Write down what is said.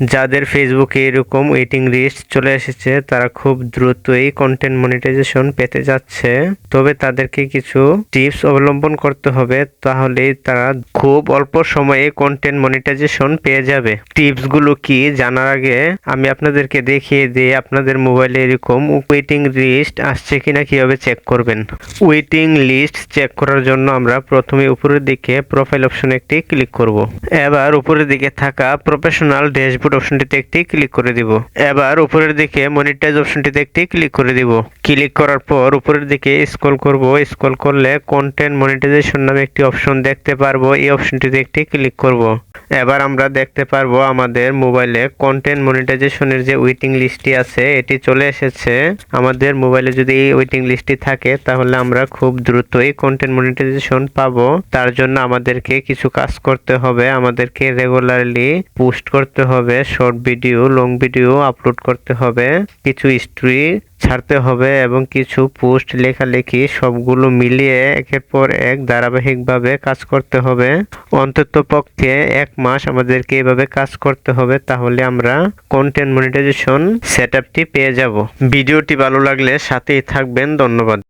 যাদের ফেসবুকে এরকম ওয়েটিং লিস্ট চলে এসেছে তারা খুব দ্রুতই কন্টেন্ট মনিটাইজেশন পেতে যাচ্ছে। তবে তাদেরকে কিছু টিপস অবলম্বন করতে হবে, তাহলেই তারা খুব অল্প সময়ে কন্টেন্ট মনিটাইজেশন পেয়ে যাবে। টিপসগুলো কি জানার আগে আমি আপনাদেরকে দেখিয়ে দিই আপনাদের মোবাইলে এরকম ওয়েটিং লিস্ট আসছে কিনা কিভাবে চেক করবেন। ওয়েটিং লিস্ট চেক করার জন্য আমরা প্রথমে উপরের দিকে প্রোফাইল অপশনে একটি ক্লিক করব। এবার উপরের দিকে থাকা প্রফেশনাল ড্যাশবোর্ড অপশনটিতে একটি ক্লিক করে দিব। এবার উপরের দিকে মনিটাইজ অপশনটিতে একটি ক্লিক করে দিব। ক্লিক করার পর উপরের দিকে স্ক্রল করব। স্ক্রল করলে কন্টেন্ট মনিটাইজেশন নামে একটি অপশন দেখতে পারবো, এই অপশনটিতে একটি ক্লিক করব। এবার আমরা দেখতে পারবো আমাদের মোবাইলে কন্টেন্ট মনিটাইজেশনের যে ওয়েটিং লিস্টটি আছে এটি চলে এসেছে। আমাদের মোবাইলে যদি এই ওয়েটিং লিস্টটি থাকে তাহলে আমরা খুব দ্রুতই কন্টেন্ট মনিটাইজেশন পাবো। তার জন্য আমাদেরকে কিছু কাজ করতে হবে। আমাদেরকে রেগুলারলি পোস্ট করতে হবে, short video, long video upload করতে হবে, কিছু স্টোরি ছাড়তে হবে এবং কিছু পোস্ট লেখালেখি সবগুলো মিলিয়ে একের পর এক ধারাবাহিকভাবে কাজ করতে হবে। অন্তত পক্ষে 1 মাস আমাদেরকে এভাবে কাজ করতে হবে, তাহলে আমরা কন্টেন্ট মনিটাইজেশন সেটআপটি পেয়ে যাব। ভিডিওটি ভালো লাগলে সাথেই থাকবেন। ধন্যবাদ।